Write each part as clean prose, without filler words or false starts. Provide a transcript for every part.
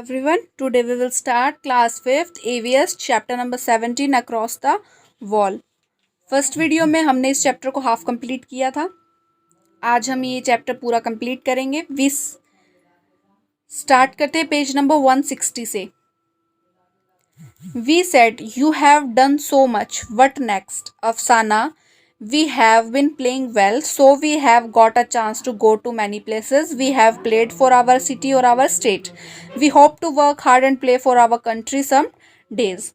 everyone. Today we will start class 5th AVS chapter number 17 across the wall. First video में हमने इस chapter को half complete किया था. आज हम ये चैप्टर पूरा कंप्लीट करेंगे. वी स्टार्ट करते हैं पेज नंबर 160 से. We said you have done so much. What next? Afsana, we have been playing well, so we have got a chance to go to many places. We have played for our city or our state. We hope to work hard and play for our country some days.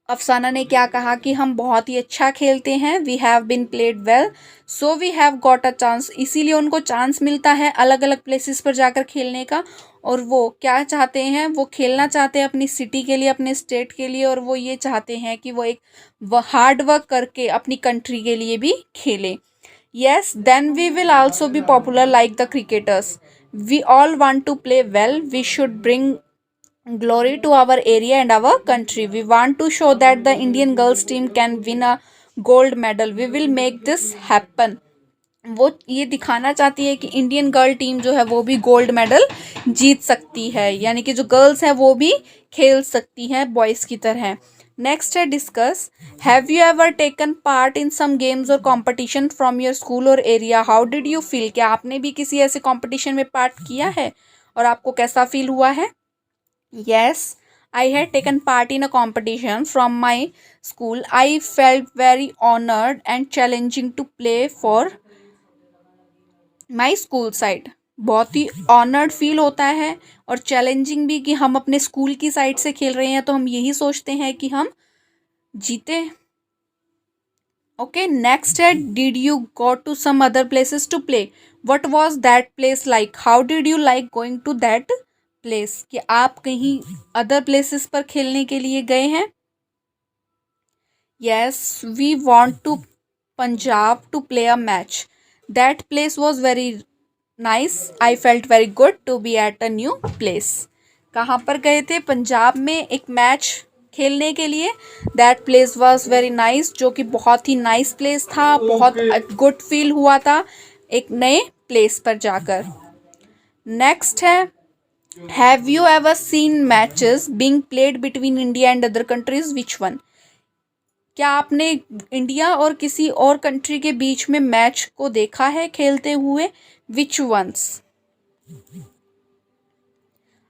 अफसाना ने क्या कहा कि हम बहुत ही अच्छा खेलते हैं. We have been played well, so we have got a chance. इसीलिए उनको चांस मिलता है अलग अलग प्लेसेस पर जाकर खेलने का. और वो क्या चाहते हैं, वो खेलना चाहते हैं अपनी सिटी के लिए, अपने स्टेट के लिए. और वो ये चाहते हैं कि वो एक हार्ड वर्क करके अपनी कंट्री के लिए भी खेले. Yes, then we will also be popular like the cricketers. We all want to play well. We should bring glory to our area and our country. We want to show that the Indian girls team can win a gold medal. We will make this happen. वो ये दिखाना चाहती है कि Indian girl team जो है वो भी गोल्ड मेडल जीत सकती है, यानी कि जो गर्ल्स हैं वो भी खेल सकती हैं बॉयज़ की तरह. नेक्स्ट है discuss. Have you ever taken part in some games और कॉम्पिटिशन फ्रॉम योर स्कूल और area. How did you feel. क्या आपने भी किसी ऐसे कॉम्पिटिशन में पार्ट किया है और आपको कैसा फील हुआ है. Yes, I had taken part in a competition from my school. I felt very honored and challenging to play for my school side. बहुत ही ऑनर्ड फील होता है और चैलेंजिंग भी कि हम अपने स्कूल की साइड से खेल रहे हैं, तो हम यही सोचते हैं कि हम जीते. ओके, नेक्स्ट है did you go to some other places to play. What was that place like. How did you like going to that place. कि आप कहीं अदर प्लेसेस पर खेलने के लिए गए हैं. Yes, we went to Punjab to play a match. That place was very nice. I felt very good to be at a new place. कहाँ पर गए थे. पंजाब में एक मैच खेलने के लिए. That place was very nice, जो कि बहुत ही नाइस प्लेस था. बहुत गुड फील हुआ था एक नए प्लेस पर जाकर. नेक्स्ट है Have you ever seen matches being played between India and other countries? Which one? क्या आपने इंडिया और किसी और कंट्री के बीच में मैच को देखा है खेलते हुए. Which ones?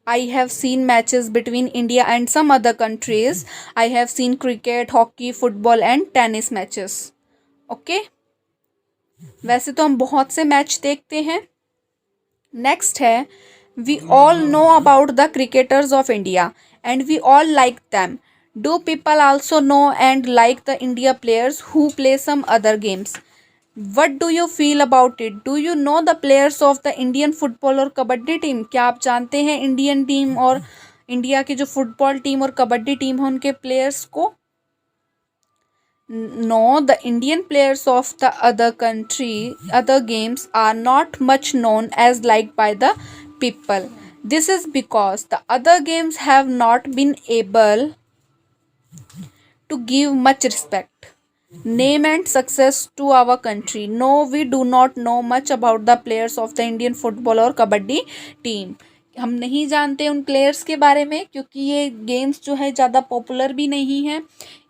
I have seen matches between India and some other countries. I have seen cricket, hockey, football and tennis matches. Okay? वैसे तो हम बहुत से मैच देखते हैं. नेक्स्ट है we all know about the cricketers of India and we all like them. Do people also know and like the India players who play some other games? What do you feel about it? Do you know the players of the Indian football और kabaddi team. क्या आप जानते हैं Indian team और India की जो football team और kabaddi team है उनके प्लेयर्स को. No, the Indian players of the other games are not much known as liked by the people. This is because the other games have not been able to give much respect, name and success to our country. No, we do not know much about the players of the Indian football और kabaddi team. हम नहीं जानते उन players के बारे में क्योंकि ये गेम्स जो है ज़्यादा पॉपुलर भी नहीं है.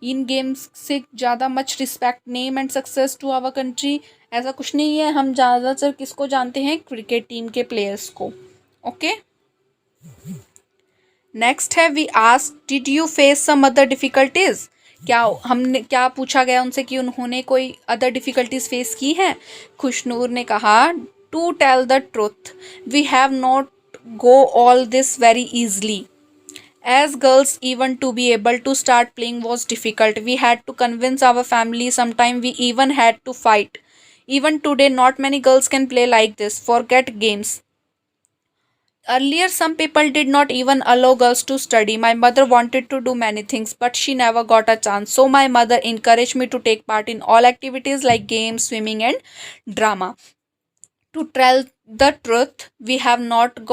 इन गेम्स से ज़्यादा much respect, name and success to our country ऐसा कुछ नहीं है. हम ज़्यादातर किसको जानते हैं, क्रिकेट टीम के प्लेयर्स को. ओके, नेक्स्ट है we ask did you face some other difficulties. क्या पूछा गया उनसे कि उन्होंने कोई अदर डिफ़िकल्टीज फेस की हैं. खुशनूर ने कहा to tell the truth we have not go all this very easily. As girls, even to be able to start playing was difficult. We had to convince our family. Sometimes we even had to fight. Even today, not many girls can play like this. Forget games. Earlier, some people did not even allow girls to study. My mother wanted to do many things, but she never got a chance. So my mother encouraged me to take part in all activities like games, swimming and drama. To tell the truth, we have not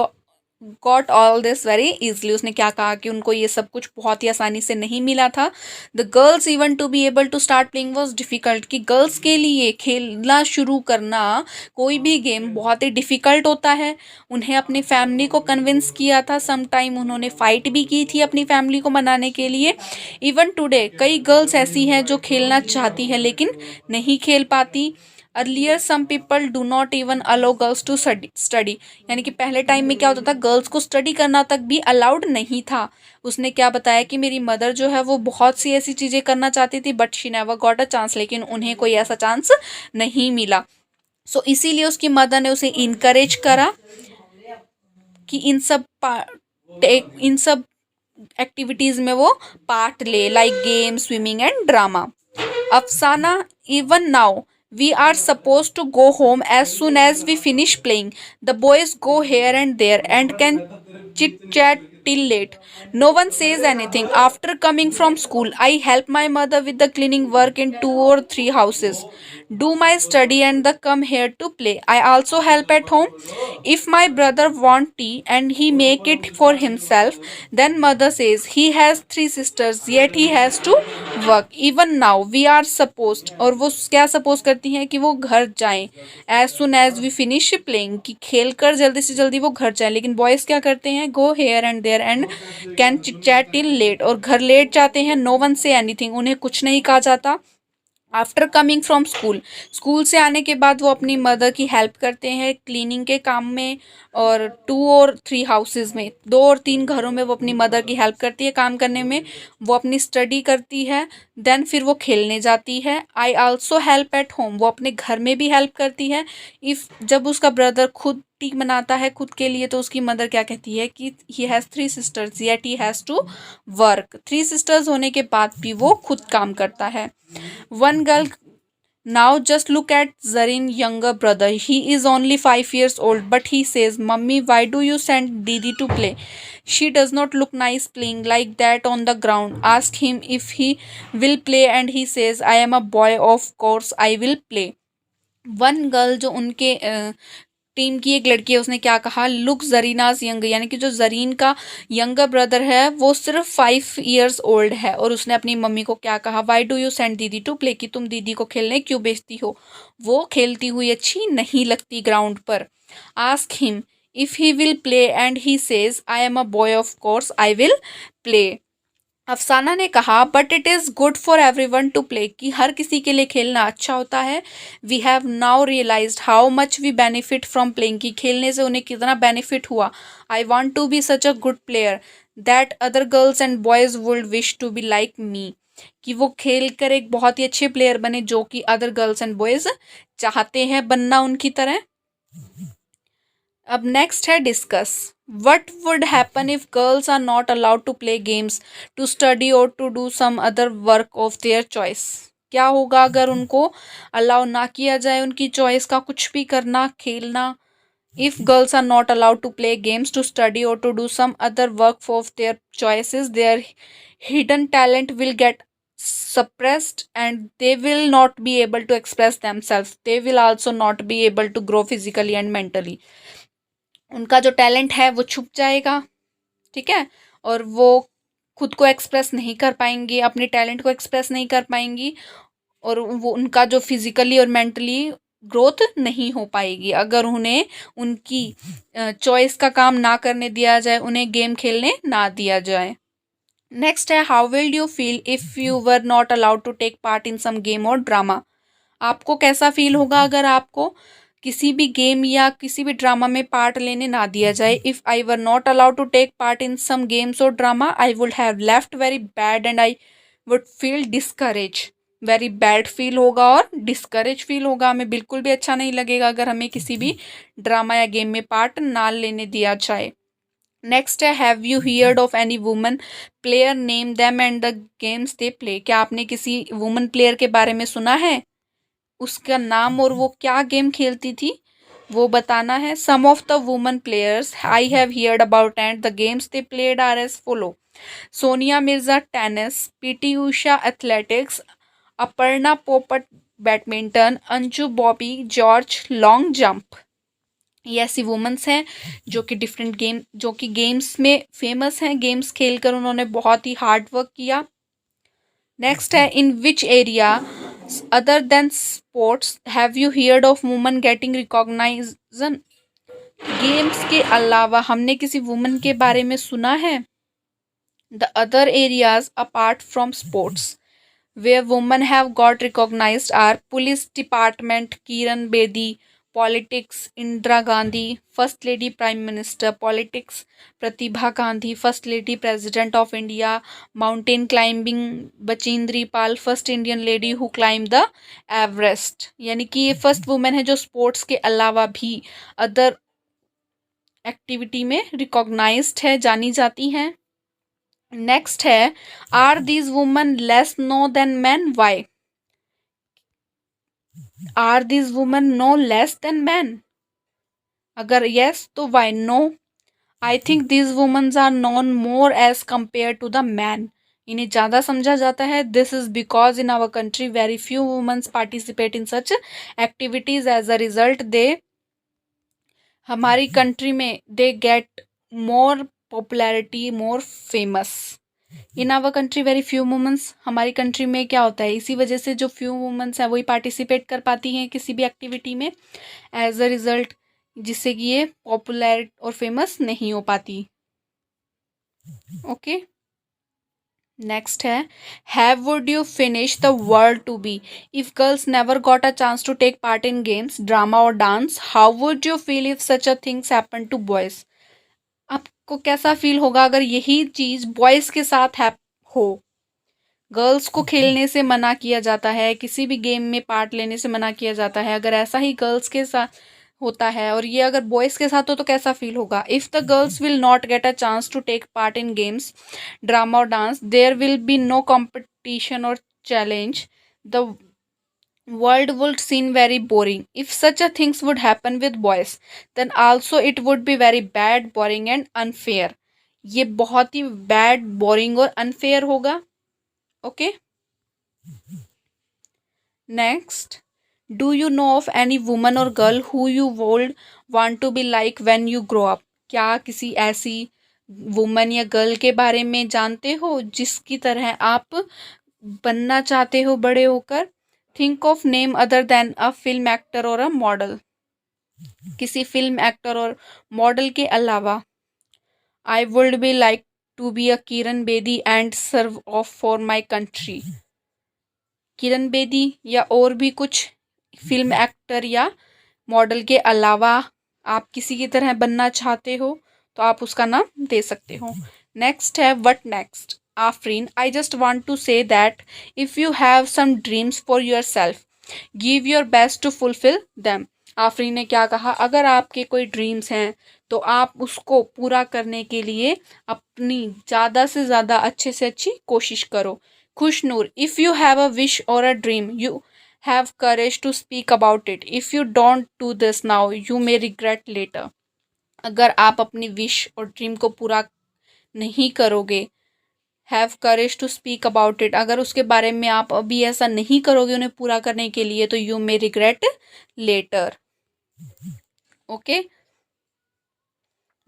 got all this very easily. उसने क्या कहा कि उनको ये सब कुछ बहुत ही आसानी से नहीं मिला था। The girls even to be able to start playing was difficult, कि गर्ल्स के लिए खेलना शुरू करना कोई भी गेम बहुत ही डिफ़िकल्ट होता है। उन्हें अपनी फैमिली को कन्विंस किया था, सम टाइम उन्होंने फाइट भी की थी अपनी फैमिली को मनाने के लिए। इवन टुडे कई गर्ल्स ऐसी हैं जो खेलना चाहती हैं लेकिन नहीं खेल पाती। Earlier some people do not even allow girls to study, यानी कि पहले टाइम में क्या होता था, गर्ल्स को स्टडी करना तक भी अलाउड नहीं था। उसने क्या बताया कि मेरी मदर जो है वो बहुत सी ऐसी चीज़ें करना चाहती थी but she never got a chance, लेकिन उन्हें कोई ऐसा चांस नहीं मिला। सो इसीलिए उसकी मदर ने उसे इनकरेज करा कि इन सब एक्टिविटीज़ में वो पार्ट ले, like game, swimming and drama. अफसाना, even now, we are supposed to go home as soon as we finish playing. The boys go here and there and can chit chat till late. No one says anything. After coming from school, I help my mother with the cleaning work in two or three houses. Do my study and the come here to play. I also help at home. If my brother want tea and he make it for himself, then mother says he has three sisters yet he has to work. Even now we are supposed, और वो क्या suppose करती हैं कि वो घर जाएं as soon as we finish playing, कि खेल कर जल्दी से जल्दी वो घर जाएं। लेकिन बॉयज़ क्या करते हैं, go here and there and can chit chat till late, और घर लेट जाते हैं। no one say anything, उन्हें कुछ नहीं कहा जाता। After coming from school, school से आने के बाद वो अपनी मदर की हेल्प करते हैं क्लीनिंग के काम में, और टू और थ्री हाउसेज में, दो और तीन घरों में वो अपनी मदर की हेल्प करती है काम करने में। वो अपनी स्टडी करती है, देन फिर वो खेलने जाती है। I also help at home, वो अपने घर में भी हेल्प करती है। इफ़ जब उसका ब्रदर खुद टी बनाता है खुद के लिए, तो उसकी मदर क्या कहती है कि he has three sisters yet he has to work, three sisters होने के बाद भी वो खुद काम करता है। One girl, now just look at Zarin younger brother. He is only 5 years old, but he says, "Mummy, why do you send Didi to play? She does not look nice playing like that on the ground. Ask him if he will play and he says, I am a boy, of course I will play." One girl, जो उनके team की एक लड़की है, उसने क्या कहा, look जरीनाज young, यानी कि जो जरीन का यंगर ब्रदर है वो सिर्फ 5 years ओल्ड है। और उसने अपनी मम्मी को क्या कहा, वाई डू यू सेंड दीदी टू प्ले, कि तुम दीदी को खेलने क्यों भेजती हो, वो खेलती हुई अच्छी नहीं लगती ग्राउंड पर। Ask him if he will play and he says, I am a boy, of course I will play. Afsana ने कहा, but it is good for everyone to play, कि हर किसी के लिए खेलना अच्छा होता है। We have now realise how much we benefit from playing, कि खेलने से उन्हें कितना बेनिफिट हुआ। I want to be such a good player that other girls and boys would wish to be like me, कि वो खेल कर एक बहुत ही अच्छे प्लेयर बने जो कि अदर गर्ल्स एंड बॉयज़ चाहते हैं बनना उनकी तरह। अब नेक्स्ट है discuss, what would happen if girls are not allowed to play games, to study और to do some other work of their choice. क्या होगा अगर उनको अलाउ ना किया जाए उनकी चॉइस का कुछ भी करना, खेलना। If girls are not allowed to play games, to study और to do some other work of their choices, their hidden talent will get suppressed and they will not be able to express themselves. They will also not be able to grow physically and mentally. उनका जो talent है वो छुप जाएगा, ठीक है, और वो खुद को एक्सप्रेस नहीं कर पाएंगी, अपने टैलेंट को एक्सप्रेस नहीं कर पाएंगी, और वो उनका जो फिजिकली और मेंटली ग्रोथ नहीं हो पाएगी अगर उन्हें उनकी चॉइस का काम ना करने दिया जाए, उन्हें गेम खेलने ना दिया जाए। नेक्स्ट है, how will you feel if you were not allowed to take part in some game और ड्रामा। आपको कैसा फील होगा अगर आपको किसी भी गेम या किसी भी ड्रामा में पार्ट लेने ना दिया जाए। If I were not allowed to take part in some games और drama, I would have left very bad and I would feel discourage. Very bad feel होगा और डिस्करेज फील होगा, हमें बिल्कुल भी अच्छा नहीं लगेगा अगर हमें किसी भी ड्रामा या गेम में पार्ट ना लेने दिया जाए। नेक्स्ट है, have you heard of any woman player, name them and the games they play. क्या आपने किसी वुमन प्लेयर के बारे में सुना है, उसका नाम और वो क्या गेम खेलती थी वो बताना है। Some of the women players I have heard about and the games they played are as follow: Sania Mirza tennis, PT Usha athletics, Aparna Popat badminton, Anju Bobby George long jump. ये ऐसी वुमेन्स हैं जो कि गेम्स में फेमस हैं, गेम्स खेलकर उन्होंने बहुत ही हार्ड वर्क किया। नेक्स्ट है, in which area other than sports have you heard of women getting recognization? Games के अलावा हमने किसी वुमेन के बारे में सुना है? The other areas apart from sports where women have got recognized are police department Kiran Bedi, politics Indira Gandhi, first lady prime minister, politics Pratibha Gandhi, first lady president of India, mountain climbing Bachindri Pal, first Indian lady who climbed the Everest। यानी कि ये first women है जो sports के अलावा भी other activity में recognised है, जानी जाती हैं। नेक्स्ट है, are these women less no than man? Why? Are these women no less than man? अगर यस तो why? No, I think these womens are known more as compare to the man. इन्हें ज़्यादा समझा जाता है। This is because in our country very few womens participate in such activities. As a result हमारी country में they get more popularity, more famous. In our country very few women's, हमारी country में क्या होता है, इसी वजह से जो फ्यू वुमेन्स हैं वही पार्टिसिपेट कर पाती हैं किसी भी एक्टिविटी में। एज अ रिजल्ट जिससे कि ये पॉपुलर और फेमस नहीं हो पाती। ओके, नेक्स्ट है, have would you finish the world to be if girls never got a chance to take part in games, drama और dance? How would you feel if such a things happen to boys? आपको कैसा feel होगा अगर यही चीज boys के साथ हो? गर्ल्स को खेलने से मना किया जाता है, किसी भी गेम में पार्ट लेने से मना किया जाता है। अगर ऐसा ही गर्ल्स के साथ होता है और ये अगर बॉयज़ के साथ हो तो कैसा फील होगा? If the girls will not get a chance to take part in games, drama और dance, there will be no competition और challenge, the world would seem very boring. If such a things would happen with boys, then also it would be very bad, boring and unfair. ये बहुत ही bad, boring और unfair होगा। Okay, next, do you know of any woman और girl who you would want to be like when you grow up? क्या किसी ऐसी woman या गर्ल के बारे में जानते हो जिसकी तरह आप बनना चाहते हो बड़े होकर? Think of name other than a film actor और अ मॉडल। किसी फिल्म एक्टर और मॉडल के अलावा। I would be like to be a Kiran Bedi and serve of for my country. Kiran Bedi या और भी कुछ फिल्म एक्टर या मॉडल के अलावा आप किसी की तरह बनना चाहते हो तो आप उसका नाम दे सकते हो। नेक्स्ट है, what next? Afreen, I just want to say that if you have some dreams for yourself, give your best to fulfil them. Afreen ने क्या कहा? अगर आपके कोई ड्रीम्स हैं तो आप उसको पूरा करने के लिए अपनी ज़्यादा से ज़्यादा अच्छे से अच्छी कोशिश करो। Khushnoor, if you have a wish और a dream, you have courage to speak about it. If you don't do this now you may regret later. अगर आप अपनी विश और ड्रीम को पूरा नहीं करोगे, have courage to speak about it, अगर उसके बारे में आप अभी ऐसा नहीं करोगे उन्हें पूरा करने के लिए, तो you may regret later. Okay,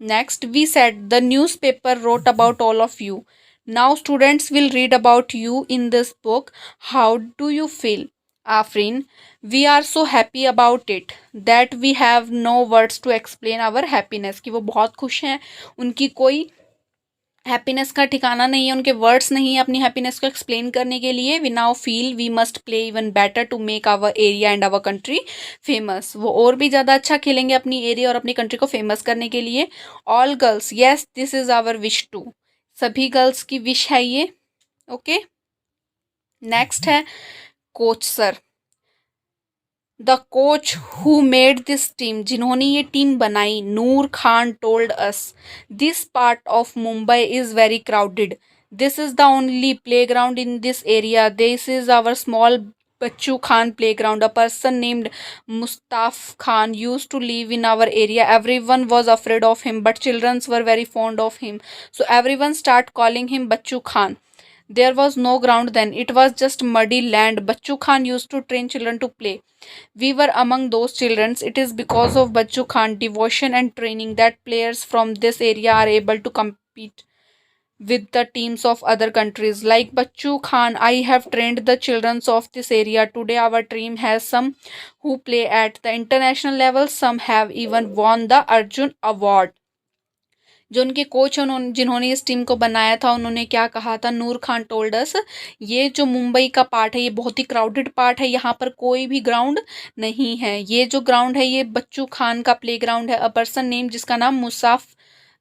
next, we said the newspaper wrote about all of you. Now students will read about you in this book. How do you feel? Afrin, we are so happy about it that we have no words to explain our happiness। कि वो बहुत खुश हैं, उनकी कोई happiness का ठिकाना नहीं है, उनके वर्ड्स नहीं है अपनी हैप्पीनेस को एक्सप्लेन करने के लिए। We now feel we must play even better to make our area and our country famous. वो और भी ज़्यादा अच्छा खेलेंगे अपनी एरिया और अपनी कंट्री को फेमस करने के लिए। All girls, yes this is our wish too. सभी गर्ल्स की विश है ये। ओके, नेक्स्ट है, coach sir. The coach who made this team, जिन्होंने ये टीम बनाई, Noor Khan told us this part of Mumbai is very crowded, this is the only playground in this area, this is our small Bachchu Khan playground. A person named Mustaf Khan used to live in our area. Everyone was afraid of him, but children were very fond of him. So everyone start calling him Bachchu Khan. There was no ground then, it was just muddy land. Bachchu Khan used to train children to play. We were among those children. It is because of Bachchu Khan devotion and training that players from this area are able to compete with the teams of other countries. Like Bachchu Khan, I have trained the children of this area. Today, our team has some who play at the international level. Some have even won the Arjun Award. जो उनके coach हैं उन्होंने जिन्होंने इस team को बनाया था उन्होंने क्या कहा था, नूर खान टोल्ड अस, ये जो मुंबई का पार्ट है ये बहुत ही क्राउडेड पार्ट है, यहाँ पर कोई भी ग्राउंड नहीं है। ये जो ग्राउंड है ये बच्चू खान का प्ले ग्राउंड है। अ पर्सन नेम जिसका नाम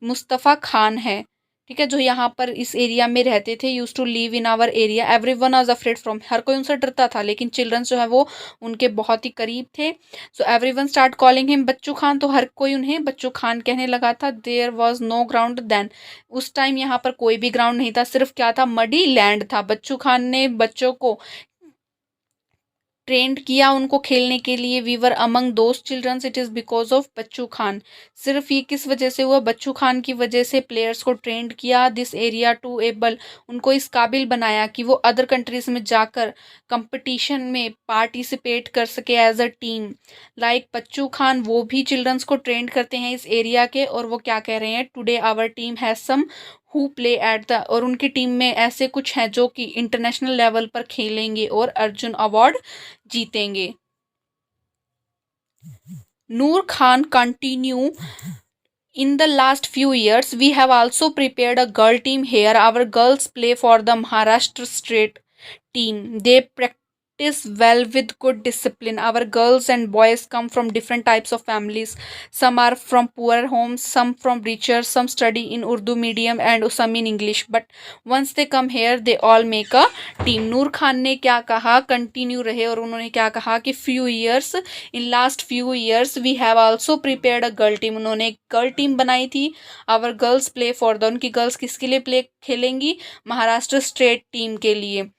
मुस्तफ़ा खान है, ठीक है, जो यहाँ पर इस एरिया में रहते थे। Use to live in our area, everyone was afraid from, हर कोई उनसे डरता था, लेकिन चिल्ड्रंस जो है वो उनके बहुत ही करीब थे। So everyone start calling him Bachchu Khan, तो हर कोई उन्हें बच्चू खान कहने लगा था। There was no ground then, उस टाइम यहाँ पर कोई भी ग्राउंड नहीं था, सिर्फ क्या था, मडी लैंड था। बच्चू खान ने बच्चों को ट्रेंड किया उनको खेलने के लिए। We were among those childrens, it is because of Bachchu Khan. सिर्फ ये किस वजह से हुआ, बच्चू खान की वजह से प्लेयर्स को ट्रेंड किया। दिस एरिया टू एबल, उनको इस काबिल बनाया कि वो अदर कंट्रीज में जाकर कंपटीशन में पार्टिसिपेट कर सके एज अ टीम। लाइक बच्चू खान वो भी चिल्ड्रंस को ट्रेंड करते हैं इस एरिया के, और वो क्या कह रहे हैं, today our team has some who play at the, और उनकी टीम में ऐसे कुछ हैं जो कि इंटरनेशनल लेवल पर खेलेंगे और अर्जुन अवार्ड जीतेंगे। Noor Khan continue, in the last few years we have also prepared a girl team here. Our girls play for the Maharashtra state team. They practice well with good discipline. Our girls and boys come from different types of families. Some are from poor homes, some from richer, some study in Urdu medium and some in English. But once they come here, they all make a team. नूर खान ने क्या कहा, continue रहे, और उन्होंने क्या कहा कि few years, in last few years we have also prepared a girl team. उन्होंने एक गर्ल टीम बनाई थी। Our girls play for the, उनकी गर्ल्स किसके लिए प्ले खेलेंगी, महाराष्ट्र स्टेट टीम के लिए।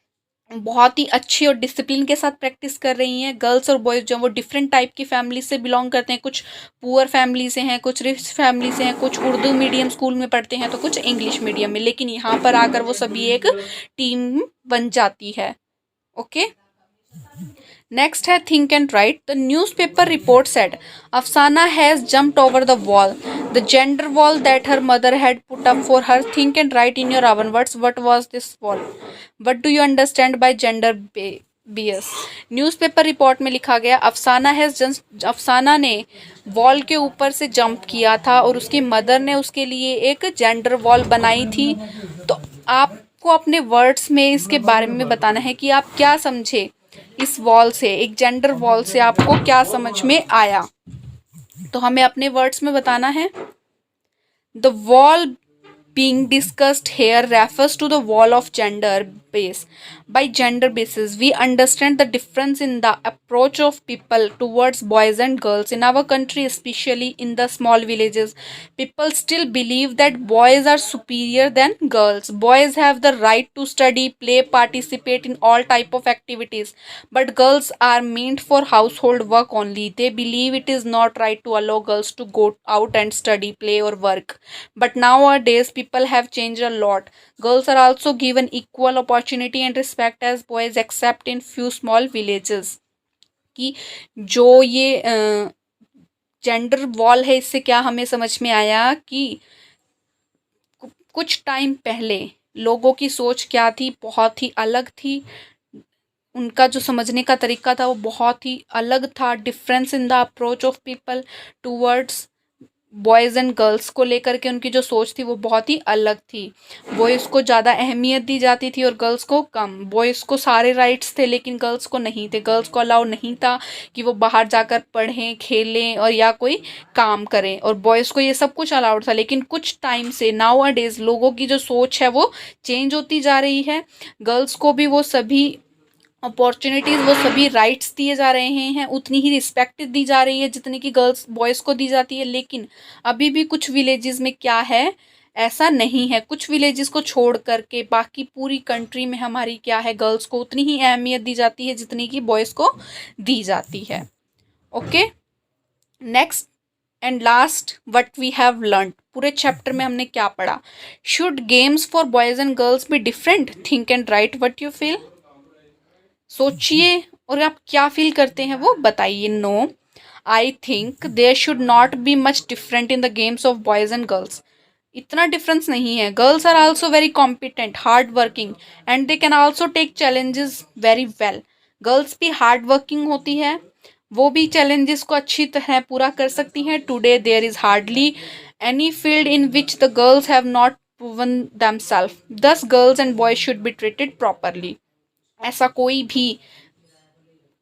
बहुत ही अच्छी और डिसिप्लिन के साथ प्रैक्टिस कर रही हैं। गर्ल्स और बॉयज़ जो वो डिफरेंट टाइप की फैमिली से बिलोंग करते हैं, कुछ पुअर फैमिली से हैं, कुछ रिच फैमिली से हैं, कुछ उर्दू मीडियम स्कूल में पढ़ते हैं तो कुछ इंग्लिश मीडियम में, लेकिन यहाँ पर आकर वो सभी एक टीम बन जाती है। ओके, नेक्स्ट है think and write. The newspaper report said Afsana has jumped over the wall, the gender wall that her mother had put up for her. Think and write in your own words what was this wall, what do you understand by gender bias. Newspaper report में लिखा गया अफसाना ने wall के ऊपर से jump किया था और उसकी मदर ने उसके लिए एक जेंडर वॉल बनाई थी। तो आपको अपने वर्ड्स में इसके बारे में बताना है कि आप क्या समझे इस वॉल से, एक जेंडर वॉल से आपको क्या समझ में आया, तो हमें अपने वर्ड्स में बताना है। The wall being discussed here refers to the wall of gender base. By gender basis, we understand the difference in the approach of people towards boys and girls. In our country, especially in the small villages, people still believe that boys are superior than girls. Boys have the right to study, play, participate in all type of activities, but girls are meant for household work only. They believe it is not right to allow girls to go out and study, play or work. But nowadays people have changed a lot. Girls are also given equal opportunity and respect as boys except in few small villages. कि जो ये gender wall है इससे क्या हमें समझ में आया कि कुछ टाइम पहले लोगों की सोच क्या थी, बहुत ही अलग थी। उनका जो समझने का तरीका था वो बहुत ही अलग था। Difference in the approach of people towards boys and girls को लेकर के उनकी जो सोच थी वो बहुत ही अलग थी। बॉयज़ को ज़्यादा अहमियत दी जाती थी और गर्ल्स को कम। बॉयज़ को सारे राइट्स थे लेकिन गर्ल्स को नहीं थे। गर्ल्स को अलाउ नहीं था कि वो बाहर जाकर पढ़ें, खेलें और या कोई काम करें, और बॉयज़ को ये सब कुछ अलाउड था। लेकिन कुछ टाइम से नाउ अ डेज़ लोगों की जो सोच है वो चेंज होती जा रही है। गर्ल्स को भी वो सभी अपॉर्चुनिटीज़, वो सभी राइट्स दिए जा रहे हैं, उतनी ही रिस्पेक्ट दी जा रही है जितनी कि गर्ल्स बॉयज़ को दी जाती है। लेकिन अभी भी कुछ विलेजेस में क्या है, ऐसा नहीं है। कुछ विलेजेस को छोड़ करके बाकी पूरी कंट्री में हमारी क्या है, गर्ल्स को उतनी ही अहमियत दी जाती है जितनी कि बॉयज़ को दी जाती है। ओके, नेक्स्ट है think and write. The newspaper report said Afsana has jumped over the wall, the gender wall that her mother had put up for her. Think and write in your own words what was this wall, what do you understand by gender bias. Newspaper report में लिखा गया अफसाना ने wall के ऊपर से jump किया था और उसकी मदर ने उसके लिए एक जेंडर वॉल बनाई थी। तो आपको अपने वर्ड्स में बताना है कि क्या समझे इस वॉल से, एक जेंडर वॉल से। Okay, next and last what we have learn, पूरे चैप्टर में हमने क्या पढ़ा। Should games for boys and girls be different, think and write what you feel. सोचिए और आप क्या फील करते हैं वो बताइए। No, I think there should not be much different in the games of boys and girls. इतना difference नहीं है। Girls are also very competent, hard working and they can also take challenges very well. Girls भी hard working होती है, वो भी challenges को अच्छी तरह पूरा कर सकती हैं। Today there is hardly any field in which the girls have not proven themself, thus girls and boys should be treated properly. ऐसा कोई भी,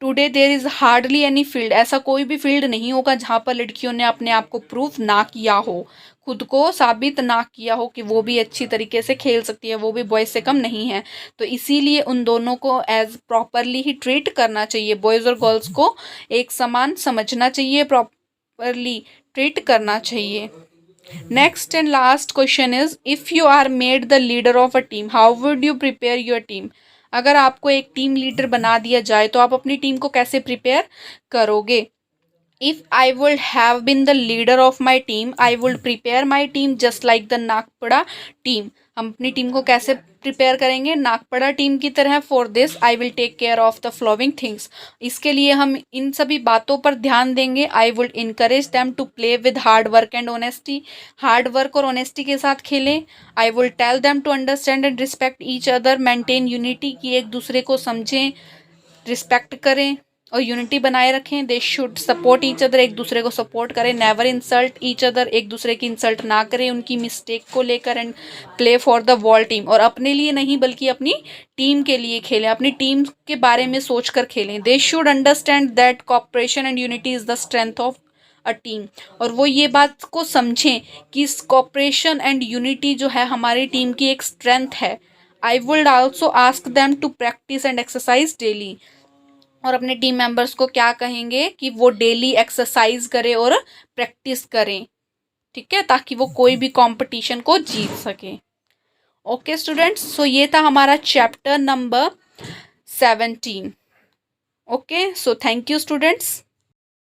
today there is hardly any field, ऐसा कोई भी फील्ड नहीं होगा जहाँ पर लड़कियों ने अपने आप को प्रूव ना किया हो, खुद को साबित ना किया हो कि वो भी अच्छी तरीके से खेल सकती है, वो भी बॉयज़ से कम नहीं है। तो इसीलिए उन दोनों को एज प्रॉपरली ही ट्रीट करना चाहिए, बॉयज़ और गर्ल्स को एक समान समझना चाहिए, प्रॉपरली ट्रीट करना चाहिए। Next and last question is, if you are made the leader of a team, how would you prepare your team. अगर आपको एक टीम लीडर बना दिया जाए तो आप अपनी टीम को कैसे प्रिपेयर करोगे। If I would have been the leader of my team, I would prepare my team just like the Nagpada team. हम अपनी टीम को कैसे प्रिपेयर करेंगे, नागपड़ा टीम की तरह। For this I will take care of the following things, इसके लिए हम इन सभी बातों पर ध्यान देंगे। I would encourage them to play with hard work and honesty, hard work और ऑनेस्टी के साथ खेलें। I will tell them to understand and respect each other, maintain unity, की एक दूसरे को समझें, रिस्पेक्ट करें और यूनिटी बनाए रखें। They should support each other, एक दूसरे को सपोर्ट करें। नेवर इंसल्ट ईच अदर, एक दूसरे की इंसल्ट ना करें उनकी मिस्टेक को लेकर। And play for the wall team, और अपने लिए नहीं बल्कि अपनी टीम के लिए खेलें, अपनी टीम के बारे में सोच कर खेलें। They should understand that cooperation and unity is the strength of a team, और वो ये बात को समझें कि कॉपरेशन एंड यूनिटी जो है हमारी टीम की एक स्ट्रेंथ है। I would also ask them to practise and exercise daily, और अपने टीम मेंबर्स को क्या कहेंगे कि वो डेली एक्सरसाइज करें और प्रैक्टिस करें, ठीक है, ताकि वो कोई भी कंपटीशन को जीत सके। ओके स्टूडेंट्स, सो ये था हमारा chapter number 17। Okay, so thank you students.